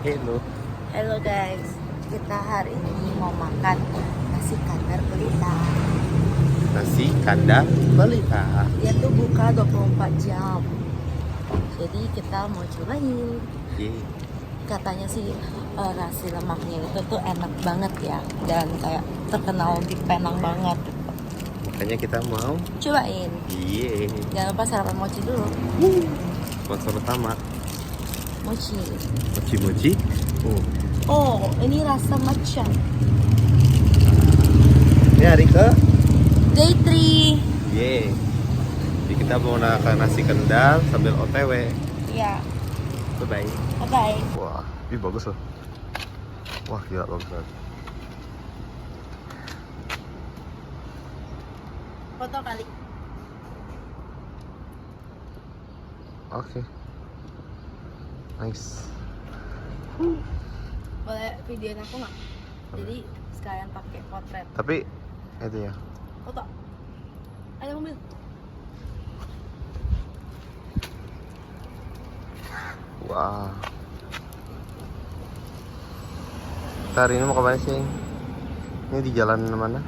Hello. Halo guys, kita hari ini mau makan nasi kandar pelita. Nasi kandar pelita. Dia tuh buka 24 jam. Jadi kita mau cobain. Yeay. Katanya sih nasi lemaknya itu tuh enak banget ya, dan kayak terkenal di Penang banget. Makanya kita mau. Cobain. Yeay. Jangan lupa sarapan mochi dulu. Sponsor utama. Mochi. Mochi-mochi. Oh, ini rasa matcha. Ini hari ke? Day 3. Yeay. Jadi kita mau makan nasi kandar sambil OTW. Iya. Bye-bye. Bye-bye. Wah, ini bagus loh. Wah, gila bagus banget. Foto kali. Oke. Nice. Boleh videoin aku nggak? Jadi sekalian pakai potret. Tapi itu ya. Foto. Ada mobil. Wah. Kita hari ini mau kemana sih? Ini di jalan mana?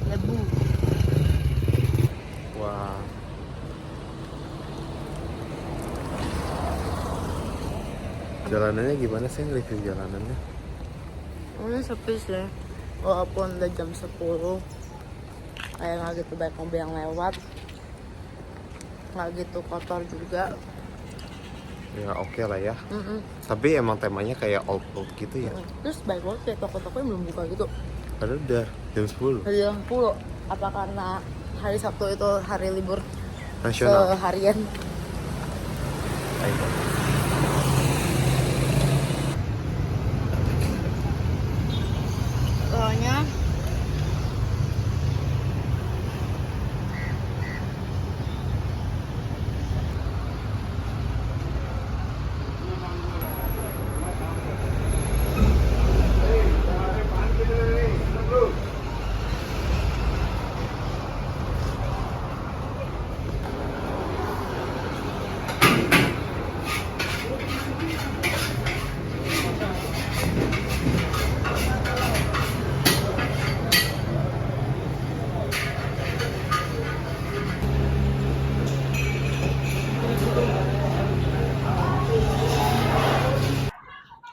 Lebu. Wah. Jalanannya gimana sih, review jalanannya? Ini sepi sih. Walaupun udah jam 10, kayak nggak gitu banyak mobil yang lewat, nggak gitu kotor juga. Ya oke lah ya. Mm-mm. Tapi emang temanya kayak old gitu ya. Terus baik banget kayak toko-toko yang belum buka gitu. Padahal udah jam 10 Hari yang 10. Apa karena hari Sabtu itu hari libur nasional. seharian? Ayo. Soalnya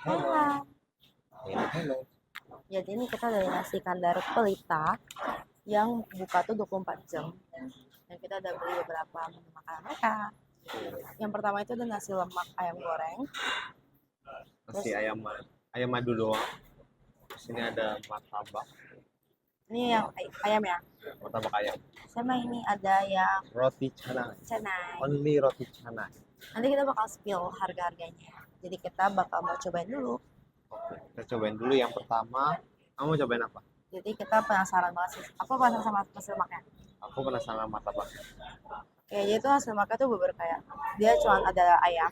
Halo. Hello. Jadi ini kita dari nasi kandar pelita yang buka tuh 24 jam. Dan kita udah beli beberapa menu makanan mereka. Yang pertama itu ada nasi lemak ayam goreng. Nasi ayam madu doang. Terus ini ada martabak. Ini yang ayam ya. Martabak ayam. Sama ini ada yang Roti canai. canai. Only roti canai. Nanti kita bakal spill harga-harganya. Jadi kita bakal mau cobain dulu. Oke, kita cobain dulu yang pertama. Kamu mau cobain apa? Jadi kita penasaran banget sih. Aku penasaran sama nasi lemaknya. Aku penasaran sama martabak. Oke, jadi itu nasi lemaknya tuh bener kayak dia cuma ada ayam,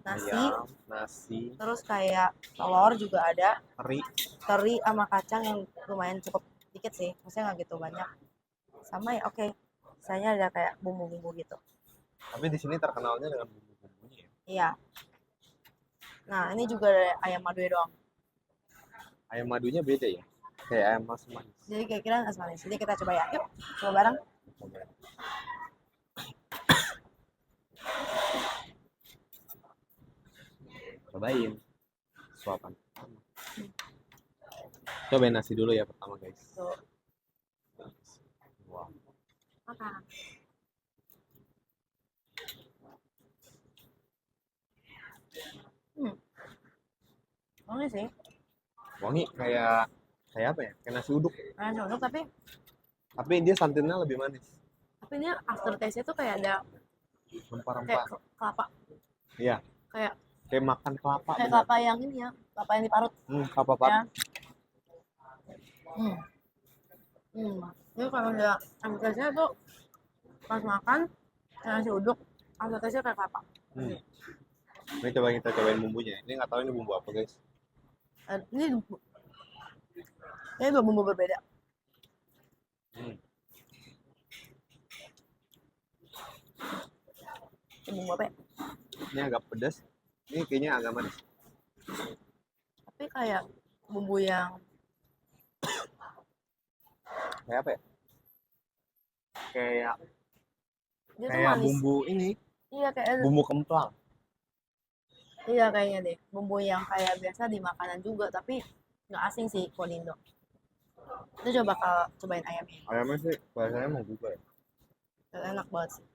nasi, Ayam, nasi, terus kayak telur juga ada, teri. teri sama kacang yang lumayan cukup dikit sih, maksudnya nggak gitu banyak. Sama ya oke, misalnya ada kayak bumbu-bumbu gitu. Tapi di sini terkenalnya dengan bumbu-bumbunya ya. Iya. Nah ini juga ada ayam madu doang. Ayam madunya beda ya. Kayak ayam manis. Jadi kira-kira nggak manis. Jadi kita coba ya. Yuk, coba bareng. Cobain. Cobain. Suapan. Cobain nasi dulu ya pertama guys. Tuh, Wow. makan. Oke sih. Wangi kayak apa ya? Kayak nasi uduk. Nasi uduk Tapi dia santannya lebih manis. tapi ini aftertaste-nya tuh kayak ada Rempah-rempah. kayak kelapa. Iya, Kayak kayak makan kelapa. kayak bener. kelapa yang ini ya, kelapa yang diparut Kelapa ya. parut. Hmm. Ini kalau dia aftertaste-nya tuh pas makan kayak nasi uduk, aftertaste-nya kayak kelapa. Hmm. Ini coba kita cobain bumbunya. Ini nggak tahu ini bumbu apa guys. Ini dua bumbu berbeda. Hmm. bumbu apa ya? Ini agak pedas. Ini kayaknya agak manis. Tapi kayak bumbu yang Kayak apa ya? Kayak dia tuh kayak manis. bumbu ini, Iya kayak bumbu kemplang. iya kayaknya deh. Bumbu yang kayak biasa di makanan juga, tapi nggak asing sih kalau di Indo. Kita coba cobain ayamnya. Ayamnya sih biasanya mau juga ya. Dan enak banget sih.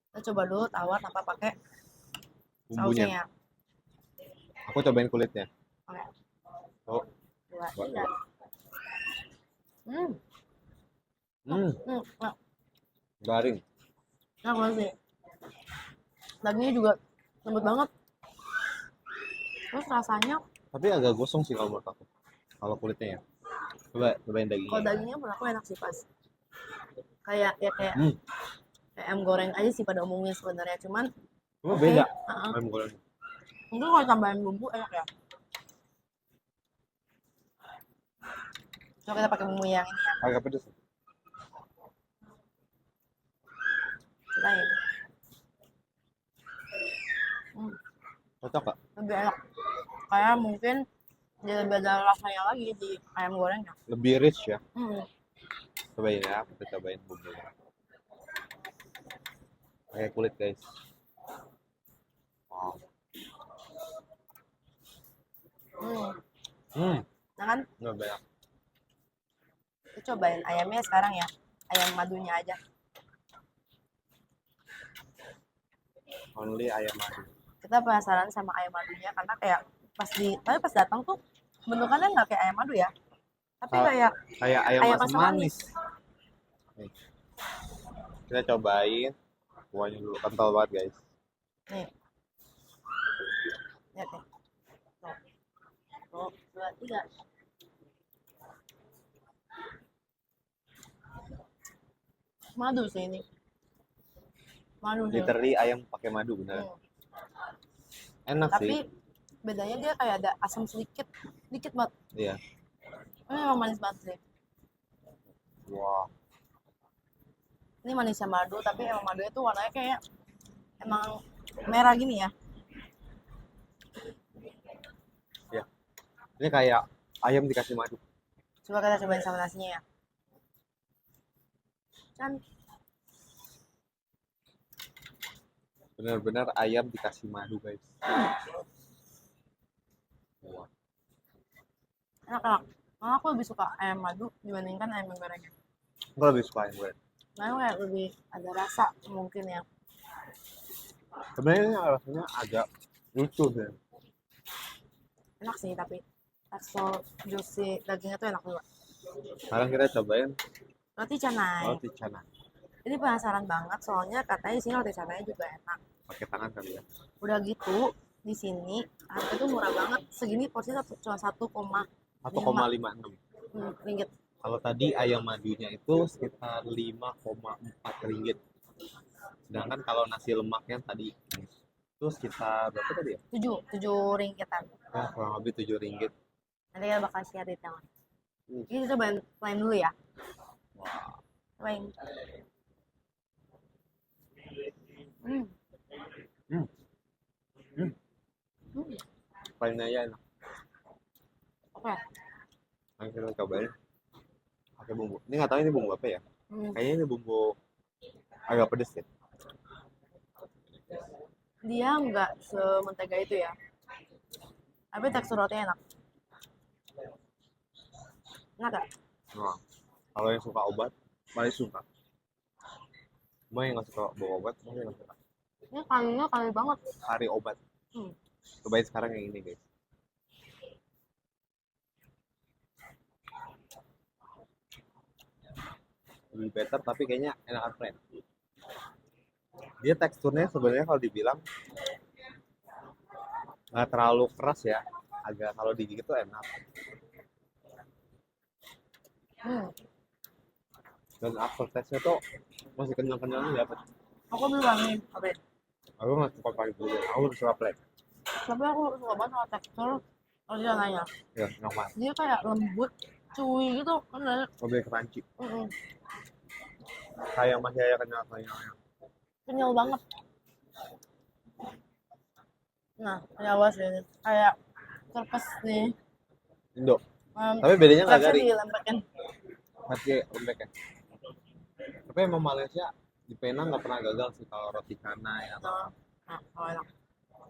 Kita coba dulu tawar tanpa pakai sausnya Bumbunya. ya. Aku cobain kulitnya. Oke, Oh, dua, Wah, tiga. Hmm, enak, garing. enak banget sih. Dagingnya juga lembut banget. Terus rasanya, Tapi agak gosong sih kalau menurut aku. Kalau kulitnya ya. Cobain kalau dagingnya. dagingnya menurut aku enak sih pas. Kayak ya kayak Hmm, kayak ayam goreng aja sih pada umumnya sebenarnya. Cuman cuma oke, beda. heeh. Ayam goreng. Mungkin kalau tambahin bumbu enak ya. Coba kita pakai bumbu yang ini ya. Agak pedas. Cobain. Hmm, Cocok gak? lebih enak. Kayak mungkin dia lebih ada rasanya lagi di ayam gorengnya. Lebih rich ya. Hmm, Cobain ya, kita cobain bumbunya. Pakai kulit guys. Wow. hmm. Hmm, Nah kan, nggak banyak. kita cobain ayamnya sekarang ya. Ayam madunya aja. Only ayam madu. Kita penasaran sama ayam madunya karena kayak tapi pas datang tuh bentukannya nggak kayak ayam madu ya. Tapi Ka- kayak Kayak ayam ayam asam asam manis. manis. Nih, kita cobain. Kuahnya dulu kental banget guys. Nih, lihat nih. Tuh, tuh, dua, tiga. Madu sih ini. Madu sih. Literally ayam pakai madu bener. Hmm. Enak Tapi sih. bedanya dia kayak ada asam sedikit, dikit banget. Iya. Ini memang manis banget sih. Wah. Ini manisnya madu, tapi emang madunya tuh warnanya kayak emang merah gini ya. Ya. Ini kayak ayam dikasih madu. Coba kita cobain sama nasinya ya. Kan Bener-bener ayam dikasih madu guys. Wah. enak-enak. Malah aku lebih suka ayam madu dibandingkan ayam gorengnya. Gue lebih suka ayam goreng. Nah, kayak lebih ada rasa mungkin ya. Sebenarnya ini rasanya agak lucu sih. Enak sih tapi tekstur juicy dagingnya tuh enak juga. Sekarang kita cobain Roti canai. roti canai. Ini penasaran banget soalnya katanya di sini roti canai juga enak. Pakai tangan kali ya. Udah gitu di sini harga tuh murah banget. Segini porsinya cuma 1,56. ringgit. Kalau tadi ayam madunya itu sekitar 5,4 ringgit. Sedangkan kalau nasi lemaknya tadi itu sekitar berapa tadi ya? 7 ringgitan. Ya kurang lebih 7 ringgit. Nanti kita bakal share di tangan. Hmm. Ini kita cobain lain dulu ya. Wah. Cobain. Hmm. Hmm. Hmm. Hmm. Paling aja enak. Oke. Nanti kita cobain pakai bumbu. Ini nggak tahu ini bumbu apa ya? Kayaknya ini bumbu agak pedes ya. Dia nggak sementega itu ya. Tapi tekstur rotinya enak. Enak gak? Nah, kalau yang suka obat, paling suka. Cuma yang nggak suka bawa obat, mungkin nggak suka. Ini kalinya kali banget. Kari obat. Hmm. Cobain sekarang yang ini guys. Lebih better tapi kayaknya enakan plain. Dia teksturnya sebenarnya kalau dibilang nggak terlalu keras ya, agak kalau digigit tuh enak. Dan aftertaste-nya tuh masih kenyal-kenyalnya dapat. Aku bilang nih, oke. Aku nggak suka kari dulu, aku lebih suka plain. Tapi aku suka banget sama tekstur roti canainya. Ya, normal. Dia kayak lembut, chewy gitu. Kan Lebih crunchy. Kayak masih ada kenyal-kenyalnya. kenyal banget. Nah, ini awas ini. Kayak kerpes nih. Indo. Tapi bedanya nggak Kerpesnya garing. dilemparkan. Masih lembek ya. Tapi emang Malaysia di Penang nggak pernah gagal sih kalau roti canai atau Nah, nah, oh enak.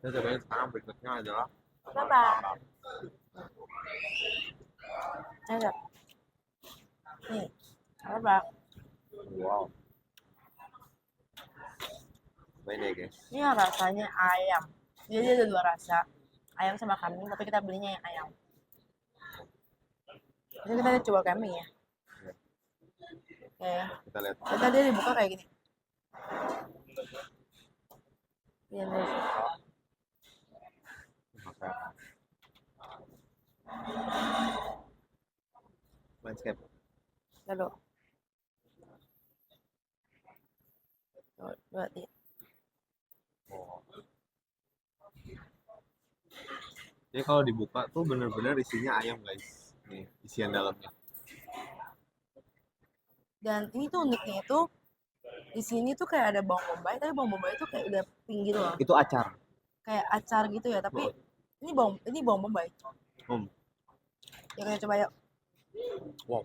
kita cobain sekarang berikutnya adalah Berapa? Ayo. Nih, berapa? wow. Cobain deh guys. Ini yang rasanya ayam. Jadi ada dua rasa. Ayam sama kambing, tapi kita belinya yang ayam. Jadi kita coba kambing ya. Oke. Kita lihat. Kita dia dibuka kayak gini. Iya, guys. Maka landscape. Lalu. Dua, tiga. Oh. Jadi kalau dibuka tuh bener-bener isinya ayam guys. Nih isian dalamnya. Dan ini tuh uniknya itu di sini tuh kayak ada bawang bombay, tapi bawang bombay itu kayak udah pink gitu loh. Itu acar. Kayak acar gitu ya, tapi ini bawang bombay. Ya kita coba yuk. Wow.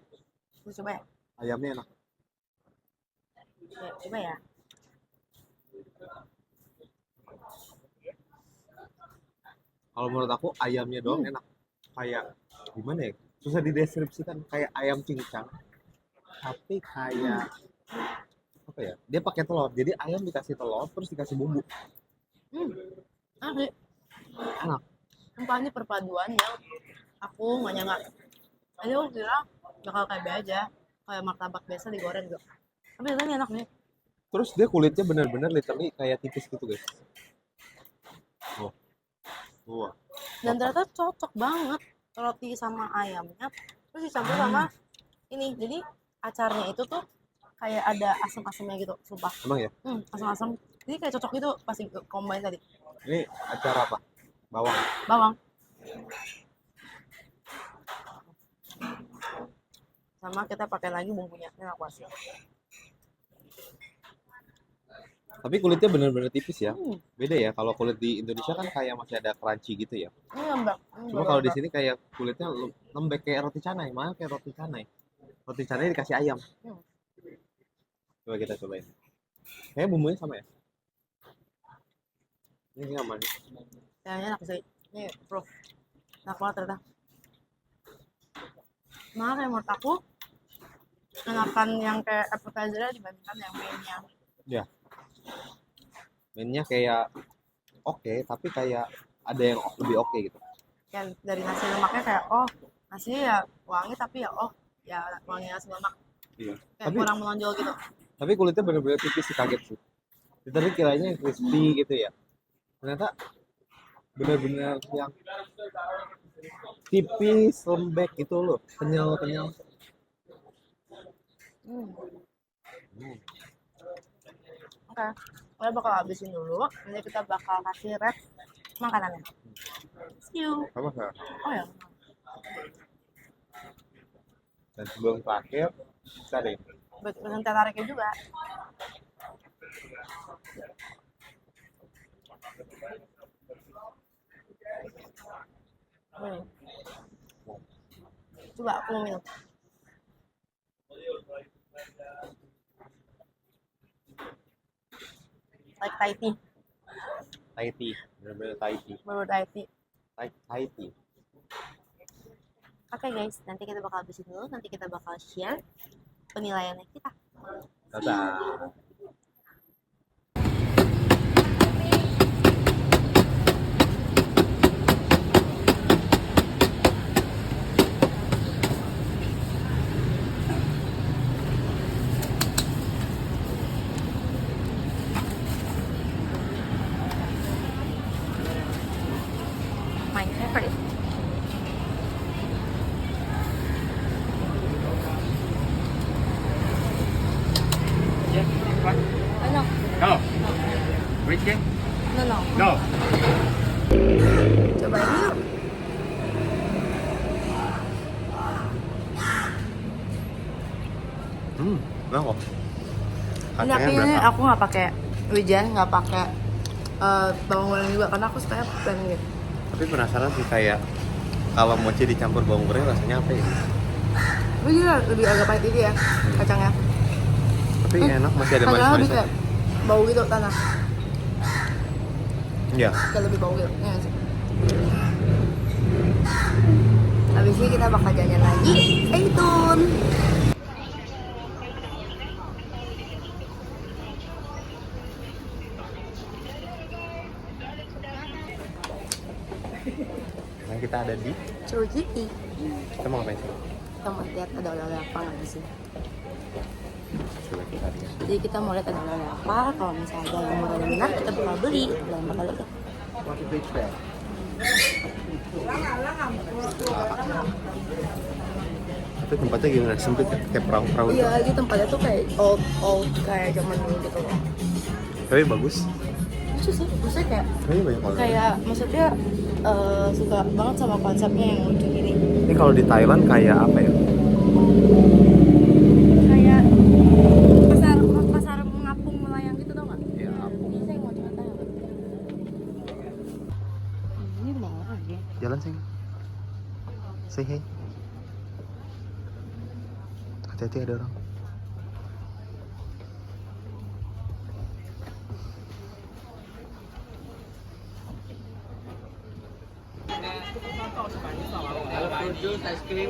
Kita coba ya. Ayamnya enak. Ya, coba ya. Kalau menurut aku ayamnya doang enak. Kayak gimana ya? Susah dideskripsikan kayak ayam cincang. Tapi kayak apa ya? Dia pakai telur. Jadi ayam dikasih telur terus dikasih bumbu. Enak sih. Enak. Sumpah ini perpaduan yang aku nggak nyangka. Tadi aku kira bakal kayak biasa aja, kayak martabak biasa digoreng gitu. Tapi ternyata enak nih. Terus dia kulitnya bener-bener literally kayak tipis gitu guys. Oh. Wah. Dan ternyata cocok banget roti sama ayamnya. Terus dicampur sama ini. Jadi acarnya itu tuh kayak ada asam-asamnya gitu, sumpah. Emang ya? Asam-asam. Jadi kayak cocok gitu pasti combine tadi. Ini acara apa? Bawang. Bawang. Sama kita pakai lagi bumbunya. Enak banget. Tapi kulitnya bener-bener tipis ya. Beda ya kalau kulit di Indonesia kan kayak masih ada crunchy gitu ya. Ini lembek. Cuma kalau di sini kayak kulitnya lembek kayak roti canai, malah kayak roti canai. Roti canai dikasih ayam. Coba kita cobain. Kayaknya bumbunya sama ya. Ini aman. Kayaknya enak sih. Ini proof. Enak banget ternyata. Malah kayak menurut aku enakan yang kayak appetizer dibandingkan yang mainnya. Ya. Mainnya kayak oke, tapi kayak ada yang lebih oke gitu. Kayak dari nasi lemaknya kayak oh nasi ya wangi tapi ya oh ya wangi nasi lemak. Iya. Kayak Tapi kurang menonjol gitu. Tapi kulitnya bener-bener tipis sih, kaget sih. Tadi kiranya yang crispy gitu ya. Ternyata bener-bener yang tipis, lembek gitu loh. Kenyal-kenyal. Oke. Kita bakal habisin dulu. Nanti kita bakal kasih rate makanannya. See you. Apa sih? Oh ya. Dan sebelum terakhir, kita deh. Pesen teh tariknya juga. Coba aku mau minum. Like Thai tea. Thai tea, bener-bener Thai tea. Baru Thai tea. Thai tea. Oke guys, nanti kita bakal habisin dulu. Nanti kita bakal share penilaiannya kita. Dadah. My favorite. No. No. Weekend? No. No. Cobain yuk. Enak kok. Ini aku nggak pakai wijen, nggak pakai bawang goreng juga karena aku suka plain gitu. Tapi penasaran sih kayak kalau mochi dicampur bawang goreng rasanya apa ya? Tapi dia lebih agak pahit itu ya kacangnya. Tapi enak, masih ada Kacangnya lebih manis-manisnya. kayak bau gitu tanah. Iya. Kayak lebih bau gitu. Ya, sih. Habis ini kita bakal jajan lagi. Stay tune. Nah, kita ada di, Curjiti. kita mau ngapain sih? Kita mau lihat ada oleh-oleh apa nggak di sini. Coba kita lihat. Jadi kita mau lihat ada oleh-oleh apa. Kalau misalnya ada yang murah dan benar, kita bakal beli. Dan bakal lihat. Tapi tempatnya gimana? Sempit ya? Kayak perahu-perahu gitu. Iya, lagi tempatnya tuh kayak old kayak zaman dulu gitu loh. Tapi bagus. Lucu sih, maksudnya kayak Kayaknya banyak orang. maksudnya suka banget sama konsepnya yang lucu gini. Ini kalau di Thailand kayak apa ya? Kayak pasar mengapung melayang gitu tau nggak? Ya ampun. Ini saya mau coba tanya. Ini di mana aja? Jalan sih. Say hey. Hati-hati ada orang. Jus, ice cream,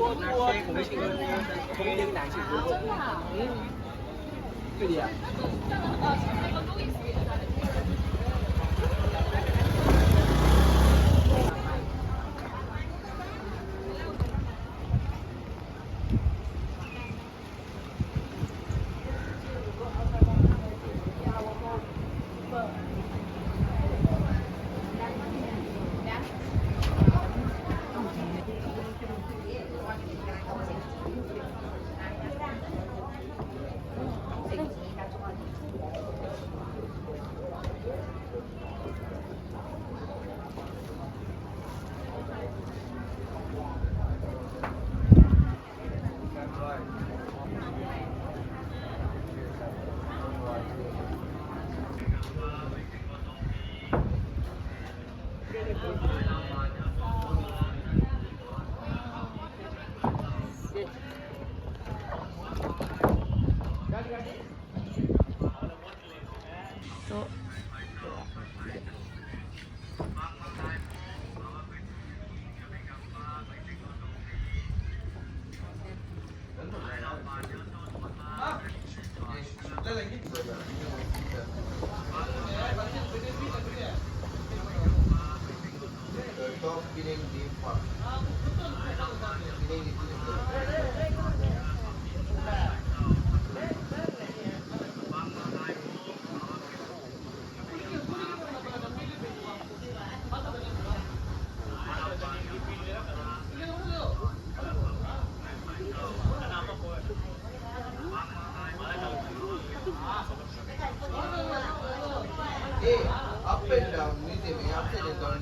nasi, kemudian nasi dulu. Itu dia. Tuh. Up and down, upside and down,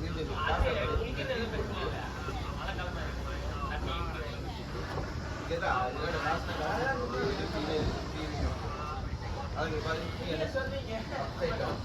Get out. You got a mask upside down.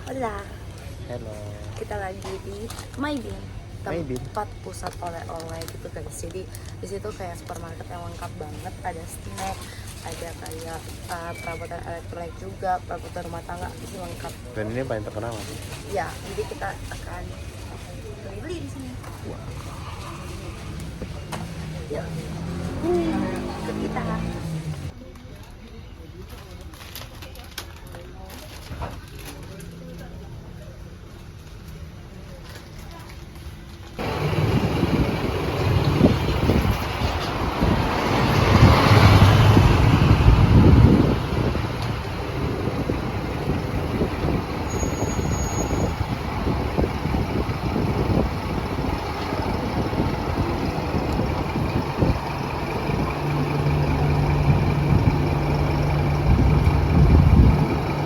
Hola, Hello. kita lagi di Maibin, Maibin. tempat pusat oleh-oleh gitu guys. Jadi di situ kayak supermarket yang lengkap banget, ada snack, ada kayak perabotan elektronik juga, perabotan rumah tangga, itu lengkap. Dan ini paling terkenal. Ya, jadi kita akan beli di sini. Yuk, ikut kita.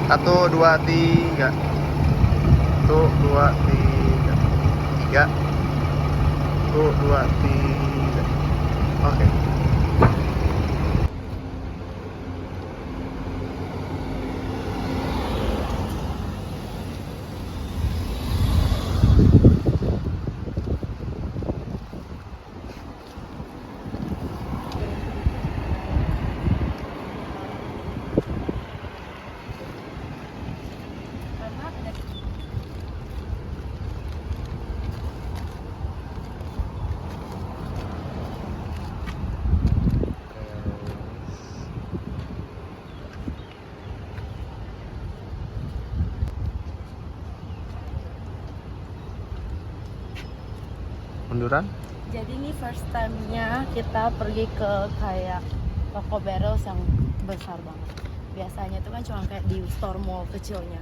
Satu, dua, tiga. Satu, dua, tiga. Tiga. Satu, dua, tiga. Oke. Munduran? Jadi ini first time-nya kita pergi ke kayak toko barrels yang besar banget. Biasanya itu kan cuma kayak di store mall kecilnya.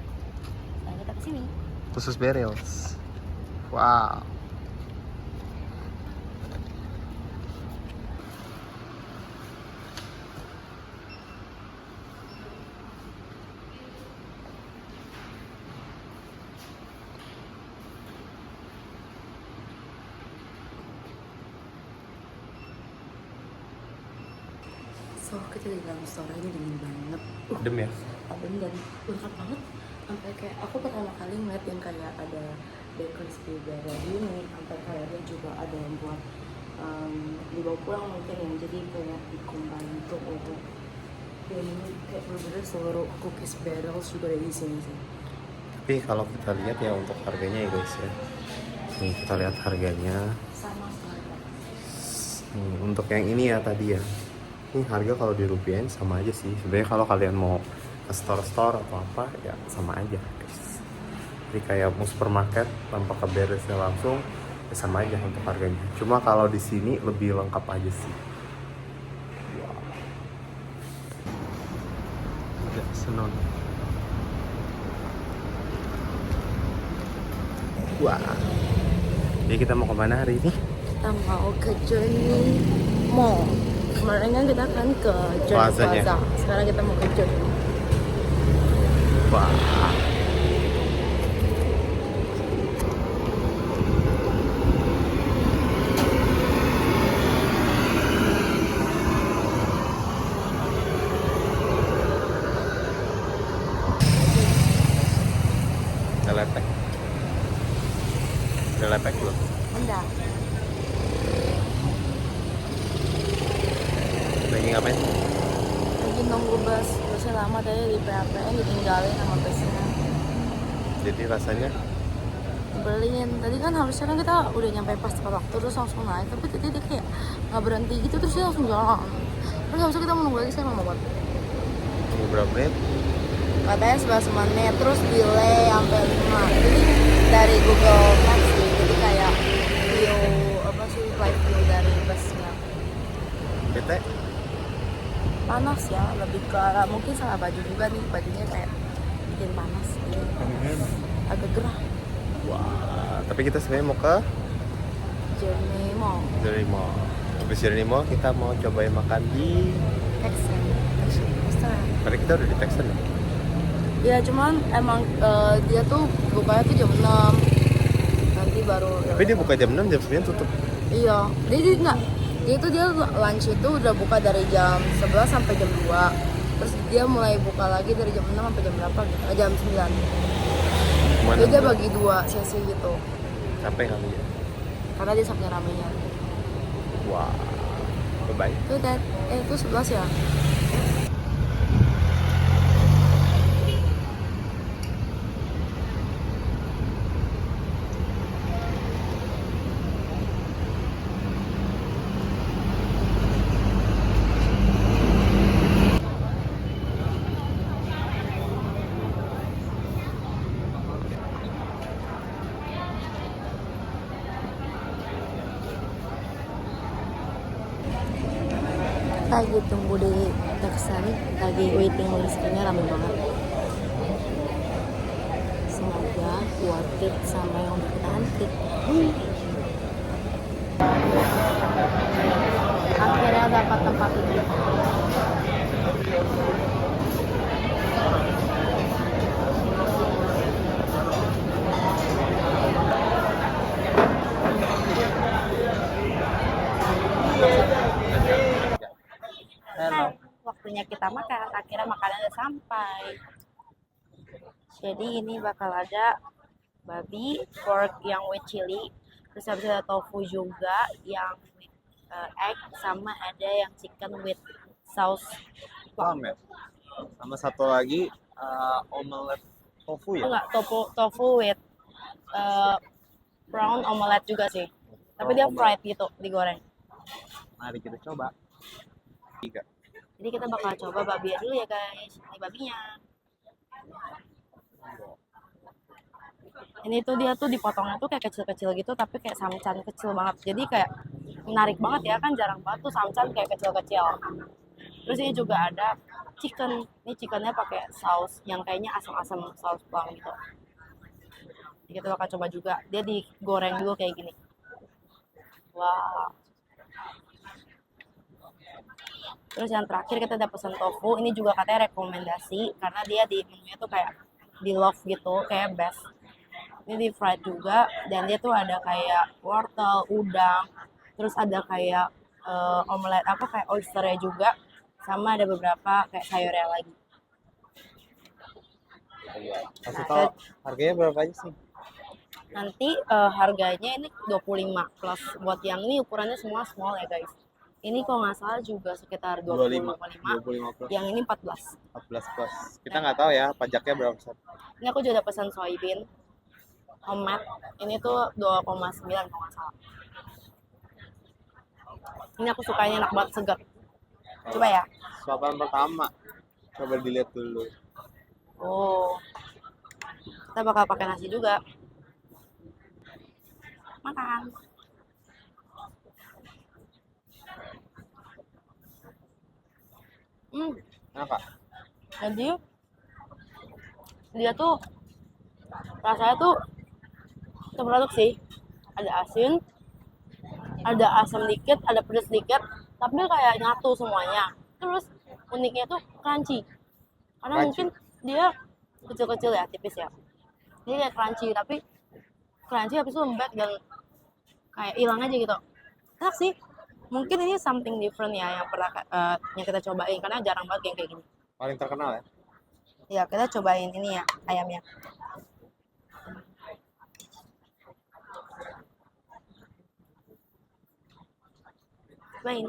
Nah, kita kesini. Khusus barrels. Wow. So, kita di dalam store ini dingin banget. Adem ya? Adem dan lengkap banget. Sampai kayak aku pertama kali ngeliat yang kayak ada bakery barrel ini. Sampai kayaknya juga ada yang buat dibawa pulang mungkin yang jadi kayak dikombin untuk dan ini kayak bener-bener seluruh cookies barrels juga ada di sini sih. Tapi kalau kita lihat ya untuk harganya ya guys ya. Nih kita lihat harganya. Sama sekali. Untuk yang ini ya tadi ya. Ini harga kalau dirupiahin sama aja sih. Sebenarnya kalau kalian mau ke store-store atau apa ya sama aja guys. Jadi kayak mau supermarket tanpa ke beresnya langsung ya sama aja untuk harganya. Cuma kalau di sini lebih lengkap aja sih. Wow. Ada senon. Wah. Jadi kita mau kemana hari ini? Kita mau ke Journey Mall. Kemarin kan kita kan ke Journey Plazanya. Plaza. Sekarang kita mau ke Journey Mall. Wah. Udah lepek. Udah lepek belum? Enggak. Lagi ngapain? Lagi nunggu bus. Busnya lama tadi di PAPN ditinggalin sama busnya. Jadi rasanya Beliin. Tadi kan harusnya kan kita udah nyampe pas tepat waktu terus langsung naik. Tapi tadi dia kayak nggak berhenti gitu terus dia langsung jalan. Terus harusnya kita menunggu lagi, saya lama banget. tunggu berapa menit? Katanya 11 menit terus delay sampai 5. Jadi dari Google Maps sih. Jadi kayak view apa sih live view dari busnya. Bete? Panas ya, lebih ke arah mungkin salah baju juga nih, bajunya kayak bikin panas gitu. Agak gerah. Wah, tapi kita sebenarnya mau ke Journey Mall. Journey Mall. Habis Journey Mall kita mau cobain makan di Texan. Restoran. Tadi kita udah di Texan ya? Ya cuman emang dia tuh bukanya tuh jam 6. Nanti baru Tapi dia buka jam 6, jam 9 tutup. Iya, dia enggak. Dia lunch itu udah buka dari jam 11 sampai jam 2. Terus dia mulai buka lagi dari jam 6 sampai jam berapa gitu. Jam 9. Gimana? Dia bagi 2 sesi gitu. Capek kali ya. Karena dia saking ramenya. Wah. Bye. Tuh kan, itu 11 ya? Lagi tunggu di Texan, lagi waiting listnya rame banget. Semoga worth it sama yang udah kita antri. Akhirnya dapat tempat duduk. Halo. Waktunya kita makan, akhirnya makanan udah sampai. Jadi ini bakal ada babi, pork yang with chili, terus habis ada tofu juga yang with egg, sama ada yang chicken with sauce. Paham ya? Sama satu lagi omelet tofu ya? Enggak, tofu with brown omelet juga sih. Tapi dia fried gitu, digoreng. Mari kita coba. 3. Jadi kita bakal coba babi dulu ya guys. Ini babinya. Ini tuh dia tuh dipotongnya tuh kayak kecil-kecil gitu, tapi kayak samcan kecil banget. Jadi kayak menarik banget ya, kan jarang banget tuh samcan kayak kecil-kecil. Terus ini juga ada chicken. Ini chickennya pakai saus yang kayaknya asam-asam saus bawang gitu. Jadi kita bakal coba juga. Dia digoreng dulu kayak gini. Wow. Terus yang terakhir kita udah pesen tofu. Ini juga katanya rekomendasi karena dia di menunya tuh kayak di love gitu, kayak best. Ini di fried juga dan dia tuh ada kayak wortel, udang, terus ada kayak omelet apa kayak oysternya juga, sama ada beberapa kayak sayurnya lagi. Kasih tau harganya berapa aja sih? Nanti harganya ini 25 plus buat yang ini ukurannya semua small ya guys. Ini kalau nggak salah juga sekitar 25, 25 plus. yang ini 14. 14 plus. Kita nggak tahu ya pajaknya berapa besar. Ini aku juga udah pesan soybean homemade. Ini tuh 2,9 kalau nggak salah. Ini aku sukanya enak banget, segar. Coba ya. Suapan pertama. Coba dilihat dulu. Oh. Kita bakal pakai nasi juga. Makan. Kenapa? Jadi dia tuh rasanya tuh campur sih. Ada asin, ada asam dikit, ada pedas dikit, tapi kayak nyatu semuanya. Terus uniknya tuh crunchy. Karena Crunchy. mungkin dia kecil-kecil ya, tipis ya. Jadi kayak crunchy, tapi crunchy habis itu lembek dan kayak hilang aja gitu. Enak sih. Mungkin ini something different ya yang pernah yang kita cobain karena jarang banget yang kayak gini. Paling terkenal ya? Ya, kita cobain ini ya, ayamnya. Cobain.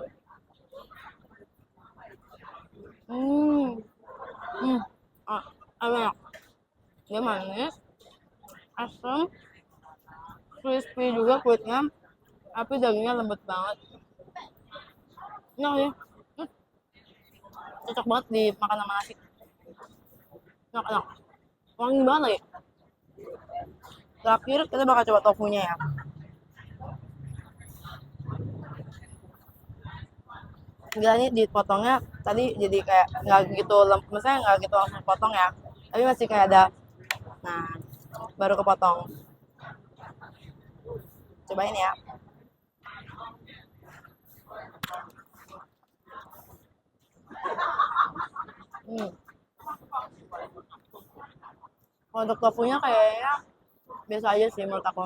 Enak. Dia manis, asam, crispy juga kulitnya, tapi dagingnya lembut banget. Enak ya. Cocok banget dimakan sama nasi. Enak. Wangi banget lagi. Terakhir kita bakal coba tofunya ya. Enggak, ini dipotongnya tadi jadi kayak nggak gitu misalnya nggak gitu langsung potong ya, tapi masih kayak ada, nah baru kepotong. Cobain ya. Kalau untuk tofunya kayaknya biasa aja sih menurut aku,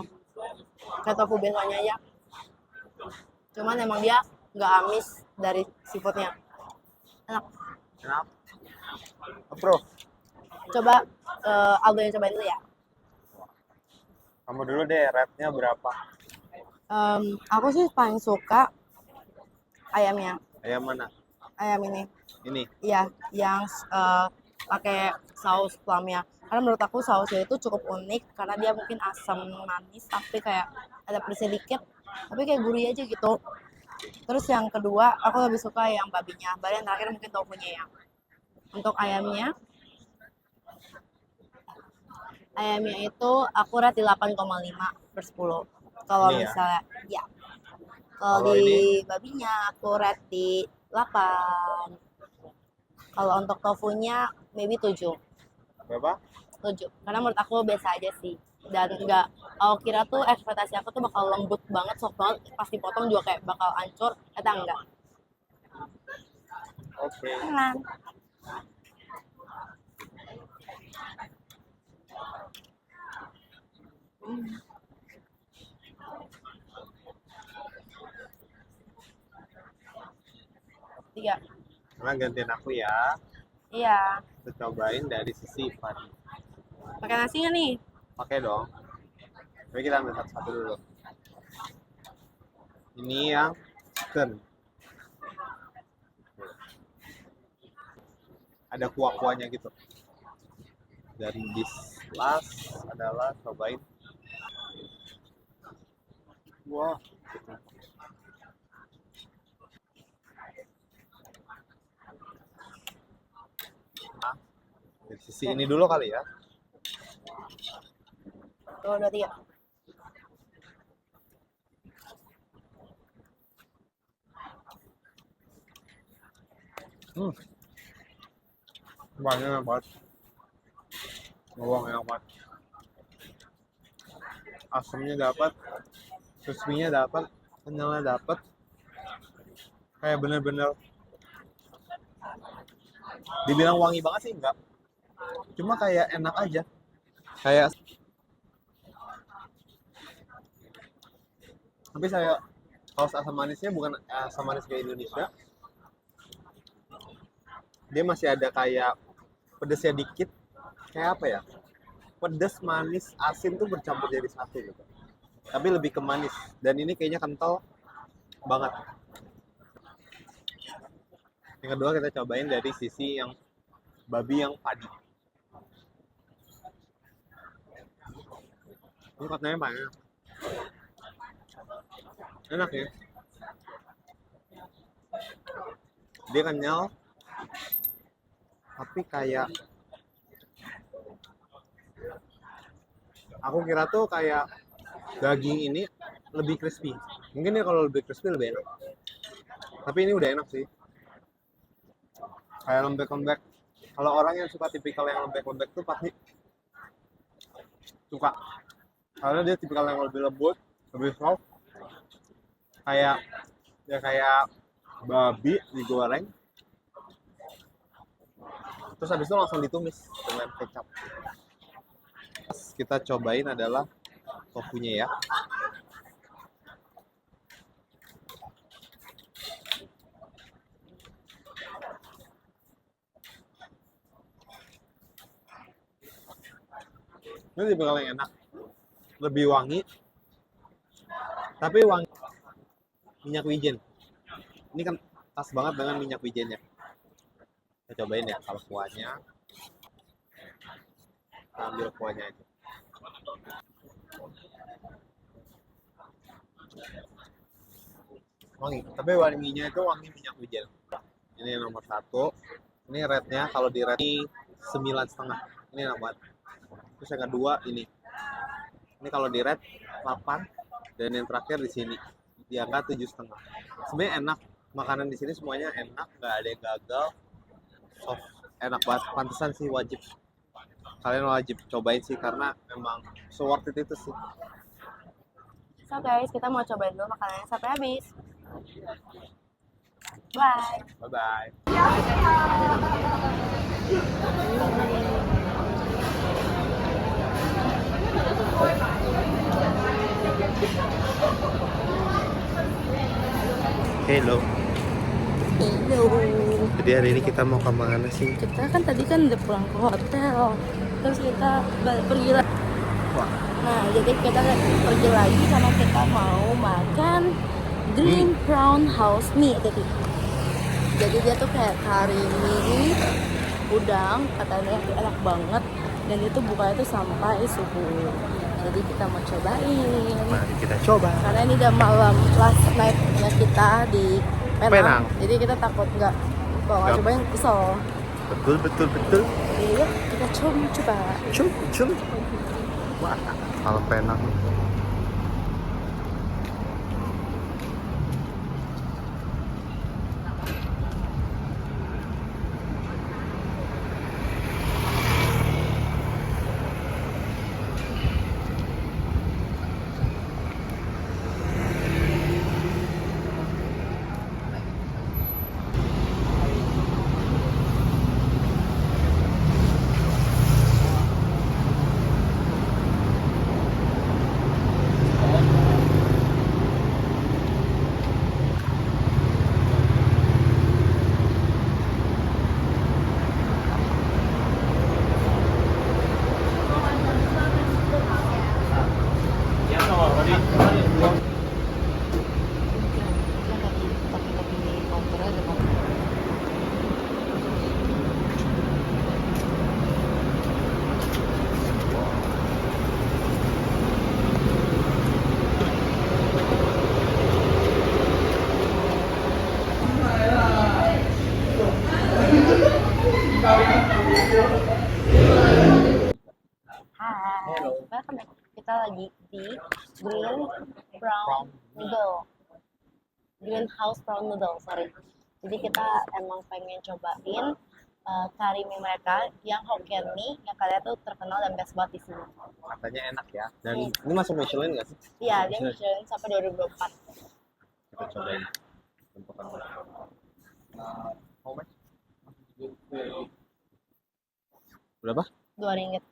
kayak tofu biasanya aja, cuman emang dia nggak amis dari seafoodnya. Enak. Kenapa? Bro. Coba Aldo yang cobain dulu ya. Kamu dulu deh, rate-nya berapa? Aku sih paling suka ayamnya. Ayam mana? Ayam ini. Ini. Iya, yang pakai saus plumnya. Karena menurut aku sausnya itu cukup unik karena dia mungkin asam manis tapi kayak ada pedasnya dikit, tapi kayak gurih aja gitu. Terus yang kedua, aku lebih suka yang babinya. Baru yang terakhir mungkin tofunya ya. Untuk ayamnya itu aku rate di 8,5/10. Kalau Ini ya. misalnya, ya. Kalau Kalau di ini babinya aku rate di 8. Kalau untuk tofunya maybe 7. berapa? 7. Karena menurut aku biasa aja sih. Dan enggak, aku kira tuh ekspektasi aku tuh bakal lembut banget, soft banget, pas dipotong juga kayak bakal hancur. Ternyata enggak. Oke. Tenang. Tiga. Sekarang gantian aku ya. Iya. Kita cobain dari sisi padi. Pakai nasi nggak nih? Pakai dong. Tapi kita ambil satu-satu dulu. Ini yang chicken. Ada kuah-kuahnya gitu. Dan dish last adalah cobain. Wah. Nah, dari sisi ini dulu kali ya. 2, 2, 3. Banyak banget. Bawang enak banget. Asamnya dapat, crispy-nya dapat, kenyalnya dapat. Kayak bener-bener dibilang wangi banget sih enggak. Cuma kayak enak aja. Kayak tapi saya saus asam manisnya bukan asam manis kayak Indonesia. Dia masih ada kayak pedesnya dikit. Kayak apa ya? Pedes, manis, asin tuh bercampur jadi satu gitu. Tapi lebih ke manis. Dan ini kayaknya kental banget. Yang kedua kita cobain dari sisi yang babi yang padi. Ini katanya banyak. Enak ya. Dia kenyal. Tapi kayak aku kira tuh kayak daging ini lebih crispy. Mungkin ya kalau lebih crispy lebih enak. Tapi ini udah enak sih. Kayak lembek-lembek. Kalau orang yang suka tipikal yang lembek-lembek tuh pasti suka. Karena dia tipikal yang lebih lembut, lebih soft. Kayak babi digoreng. Terus habis itu langsung ditumis dengan kecap. Kita cobain adalah tofunya ya. Ini tipikal yang enak. Lebih wangi. Tapi wangi minyak wijen. Ini kan pas banget dengan minyak wijennya. Kita cobain ya kalau kuahnya. Kita ambil kuahnya aja. Wangi, tapi wanginya itu wangi minyak wijen. Ini nomor 1. Ini rate-nya kalau di rate 9,5. Ini enak banget. Terus yang kedua ini. Ini kalau di rate 8 dan yang terakhir di sini di angka 7,5. Sebenarnya enak. Makanan di sini semuanya enak, nggak ada yang gagal. Soft, enak banget. Pantesan sih wajib. Kalian wajib cobain sih karena memang so worth it itu sih. So guys, kita mau cobain dulu makanannya sampai habis. Bye. Bye-bye. Hello. Hello. Jadi hari ini kita mau kemana sih? Kita kan tadi kan udah pulang ke hotel. Terus kita pergi lagi. Wah, Nah, jadi kita pergi lagi karena kita mau makan green brown house mie tadi. Jadi dia tuh kayak kari mie udang, katanya itu enak banget, dan itu bukanya tuh sampai subuh. Jadi kita mau cobain. Mari kita coba. Karena ini udah malam last night-nya kita di Penang. Penang. Jadi kita takut nggak kalau nggak Yap. cobain kesel. Betul, betul, betul. Jadi yuk kita coba. Cum. Wah, kalau Penang. Hai, welcome back. Kita lagi di Green Brown Noodle. Greenhouse Brown Noodle, sorry. Jadi kita emang pengen cobain kari mie mereka yang Hokkien mie yang kalian tuh terkenal dan best banget di sini. Katanya enak ya. Dan ini masuk Michelin nggak sih? Iya, dia Michelin sampai 2024. Kita cobain. Bentukan. How much? Berapa? 2 ringgit.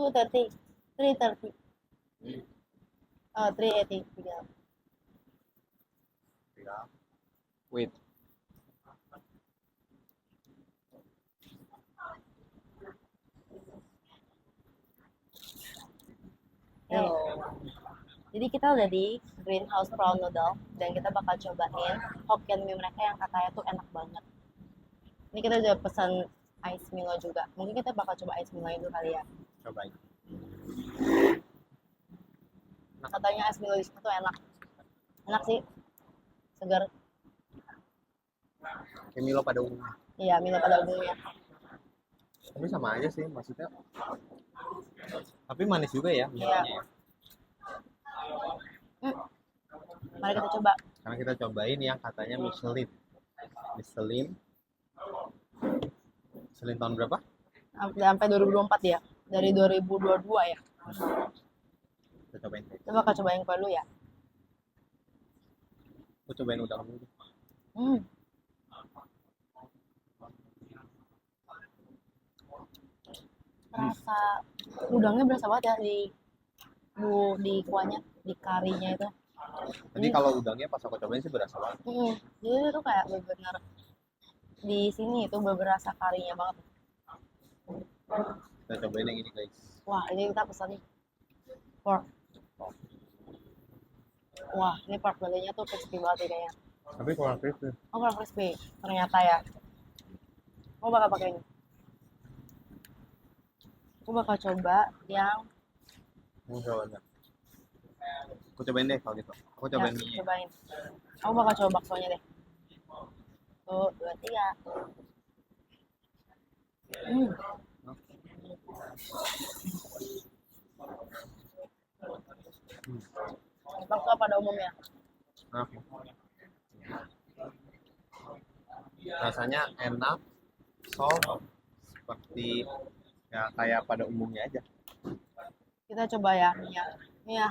230, 330. 380 juga. Wait. Hello. Jadi kita udah di Greenhouse Brown Noodle dan kita bakal cobain Hokkien mie mereka yang katanya tuh enak banget. Ini kita udah pesan ice Milo juga. Mungkin kita bakal coba ice Milo itu kali ya. Cobain. Katanya ice Milo di situ tuh enak. Enak sih. Segar. Kayak Milo pada umumnya. Iya, Milo pada umumnya. Tapi sama aja sih, maksudnya. Tapi manis juga ya Iya. Milonya. Mari kita coba. Karena kita cobain yang katanya Michelin. Michelin tahun berapa? Sampai 2024 ya. Dari 2022 ya. Kita cobain. Kita bakal cobain kue dulu ya. Aku cobain udang dulu. Rasa udangnya berasa banget ya di kuahnya, di karinya itu. Tadi kalau udangnya pas aku cobain sih berasa banget. Jadi itu kayak benar-benar di sini itu berasa karinya banget. Kita cobain yang ini guys. Wah, ini kita pesan nih pork. Wah, ini pork bellynya tuh crispy banget ya kayaknya. Tapi kurang crispy. Oh, kurang crispy ternyata ya. Aku bakal pakai ini. Aku bakal coba yang Aku cobain. Aku cobain deh kalau gitu. Aku cobain ya, mie. cobain. Aku bakal coba baksonya deh. Tuh, 2, 3. Bakso pada umumnya. Nah. Rasanya enak, soft, seperti ya kayak pada umumnya aja. Kita coba ya, ya. Ini ya.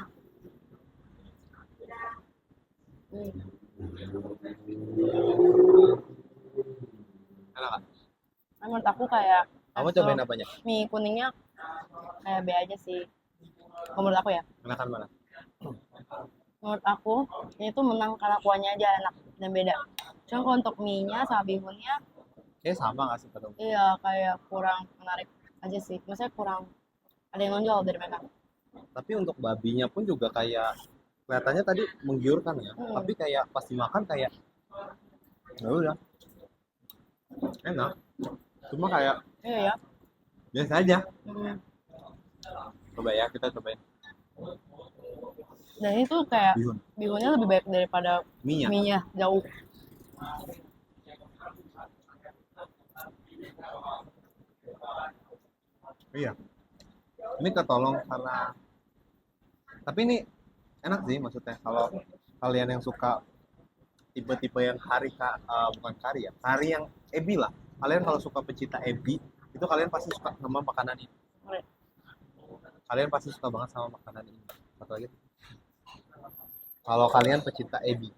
Enak kan? Menurut aku kayak Kamu cobain apanya? mie kuningnya kayak B aja sih. Kalau menurut aku ya. Enakan mana? Menurut aku ini tuh menang karena kuahnya aja enak dan beda. Cuma kalau untuk mie-nya sama bihunnya, Kayaknya sama nggak sih pada umumnya? iya kayak kurang menarik. aja sih. Maksudnya kurang ada yang nonjol dari mereka. Tapi untuk babinya pun juga kayak kelihatannya tadi menggiurkan ya. Tapi kayak pas dimakan kayak ya udah enak. Cuma kayak Iya ya. biasa aja. Hmm. Coba ya, kita cobain. Dan itu kayak Bihun. bihunnya lebih baik daripada Mie-nya. mie-nya jauh. Iya. Ini ketolong karena tapi ini enak sih maksudnya kalau kalian yang suka tipe-tipe yang bukan kari ya, kari yang ebi lah. Kalian kalau suka pecinta ebi, itu kalian pasti suka sama makanan ini. Kalian pasti suka banget sama makanan ini. Satu lagi. Kalau kalian pecinta ebi.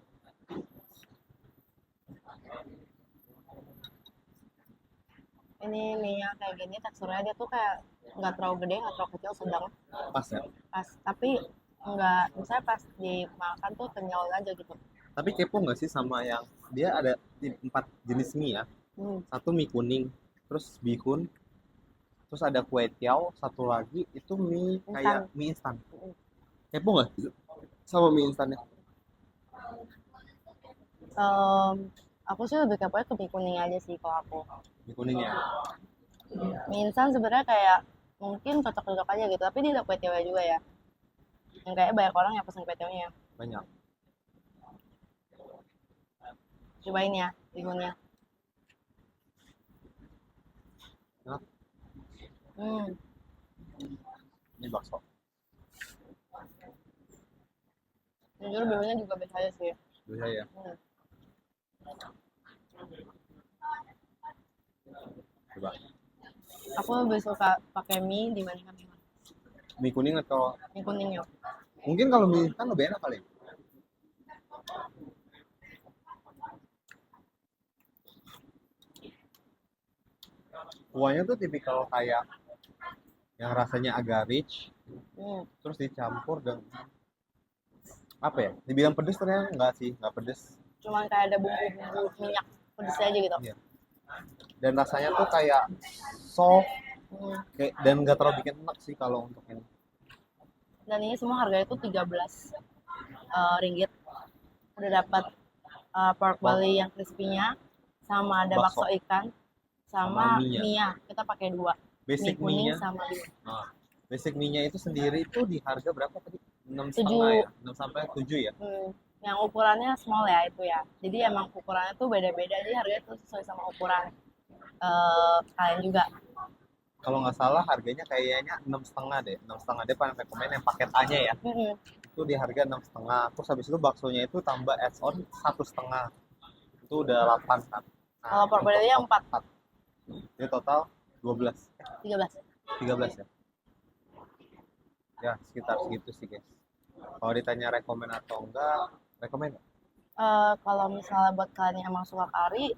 Ini mie-nya kayak gini, teksturnya dia tuh kayak nggak terlalu gede, nggak terlalu kecil, sedang Pas ya. pas. Tapi nggak, misalnya pas dimakan tuh kenyal aja gitu. Tapi kepo nggak sih sama yang dia ada 4 jenis mie ya? Satu mie kuning, terus bihun, terus ada kue tiaw, satu lagi itu mie kayak mie instan. Kepo nggak sama mie instannya? Aku sih lebih keponya ke mie kuning aja sih kalau aku. Mie kuningnya. Mie instan sebenarnya kayak mungkin cocok-cocok aja gitu, tapi dia ada kue tiawnya juga ya. Yang kayak banyak orang yang pesen kue tiawnya. Banyak. Cobain ya, bihunnya. Enak. Ini bakso. Jujur bihunnya juga biasa aja sih. Bisa ya. Coba. Aku lebih suka pakai mie dibandingkan bihun. Mie kuning atau Mie kuningnya. mungkin kalau mie instan lebih enak kali. Kuahnya tuh tipikal kayak yang rasanya agak rich, terus dicampur dengan apa ya? Dibilang pedes ternyata enggak sih, enggak pedes. Cuman kayak ada bumbu-bumbu minyak pedes aja gitu. Iya. Dan rasanya tuh kayak soft, dan nggak terlalu bikin enak sih kalau untuk ini. Dan ini semua harganya tuh 13 ringgit. Udah dapat pork belly yang crispy-nya, sama ada bakso ikan, sama mie-nya. Kita pakai 2. Basic mie kuning mie-nya. sama bihun. Nah, basic mie-nya itu sendiri itu di harga berapa tadi? 6,5 ya? 6 sampai 7 ya? Yang ukurannya small ya itu ya. Jadi emang ukurannya tuh beda-beda, jadi harganya tuh sesuai sama ukuran kalian juga. Kalau nggak salah harganya kayaknya 6,5 deh. 6,5 dia paling rekomen yang paket A-nya ya. Itu di harga 6,5. Terus habis itu baksonya itu tambah add-on 1,5. Itu udah 8 kan. Nah, kalau pork belly-nya 4. Jadi total 12. 13 ya. Ya, sekitar segitu sih, guys. Kalau ditanya rekomen atau enggak, rekomen. Kalau misalnya buat kalian yang emang suka kari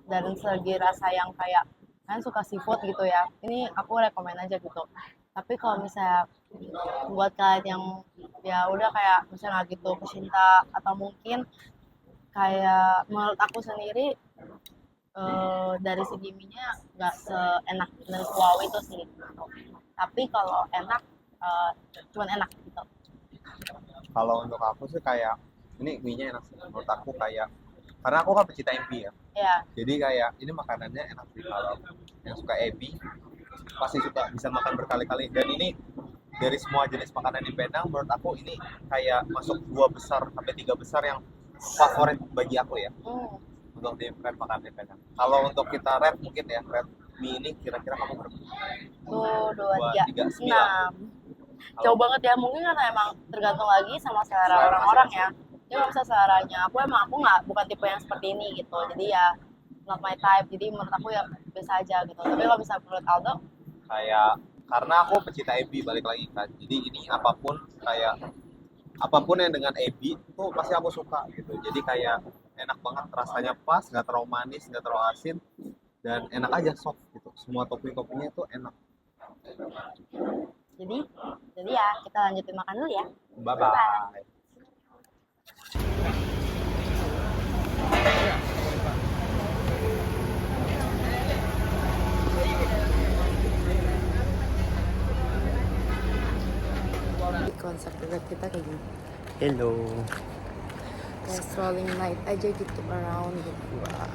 dan segi rasa yang kayak kalian suka seafood gitu ya, ini aku rekomen aja gitu. Tapi kalau misalnya buat kalian yang ya udah kayak misalnya nggak gitu pecinta atau mungkin kayak menurut aku sendiri dari segi mie-nya nggak seenak dan wow itu sih. Tapi kalau enak cuman enak gitu. Kalau untuk aku sih kayak ini mie-nya enak sih. Menurut aku kayak karena aku kan pecinta ebi ya. Iya. Jadi kayak ini makanannya enak sih kalau yang suka ebi pasti suka bisa makan berkali-kali. Dan ini dari semua jenis makanan di Penang menurut aku ini kayak masuk 2 besar sampai 3 besar yang favorit bagi aku ya. Untuk di red makanan di Penang. Kalau untuk kita red mungkin ya red mie ini kira-kira kamu berapa? Tuh 2, 3, 6. Jauh banget ya, mungkin karena emang tergantung lagi sama selera orang-orang ya. Dia nggak bisa seleranya. Aku nggak bukan tipe yang seperti ini gitu. Jadi ya not my type. Jadi menurut aku ya biasa aja gitu. Tapi kalau bisa menurut Aldo, kayak karena aku pecinta ebi balik lagi kan. Jadi ini apapun yang dengan ebi itu pasti aku suka gitu. Jadi kayak enak banget, rasanya pas, nggak terlalu manis, nggak terlalu asin, dan enak aja soft gitu. Semua topping-toppingnya tuh enak. jadi ya kita lanjutin makan dulu ya. Bye bye. Di konsep trip kita kayak gini. Hello. Kayak strolling night aja gitu around gitu. Wah.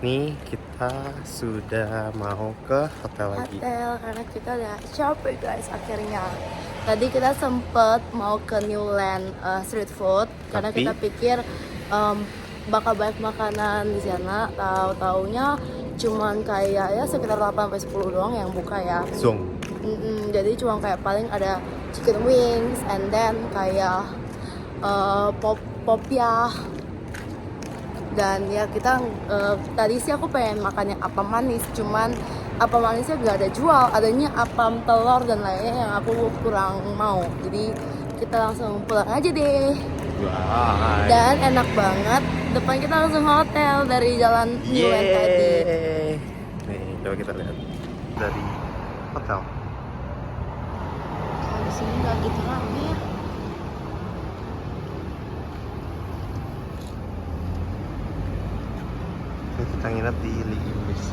Nih kita sudah mau ke hotel lagi. Hotel karena kita udah capek guys akhirnya. Tadi kita sempet mau ke Newland street food karena Tapi- kita pikir bakal banyak makanan di sana. Tahu-taunya cuman kayak ya sekitar 8-10 doang yang buka ya. Zong. Jadi cuma kayak paling ada chicken wings and then kayak popya. Dan ya kita tadi sih aku pengen makannya apam manis, cuman apam manisnya gak ada jual, adanya apam telur dan lainnya yang aku kurang mau. Jadi kita langsung pulang aja deh. Bye. Dan enak banget, depan kita langsung hotel dari jalan Newland tadi. Yeay. Nih, coba kita lihat dari hotel. Kalau di sini nggak gitu rame ya. Ini kita nginep di Limbis.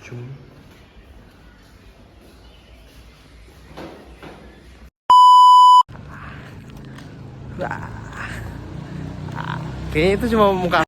Cum. Kayaknya itu cuma muka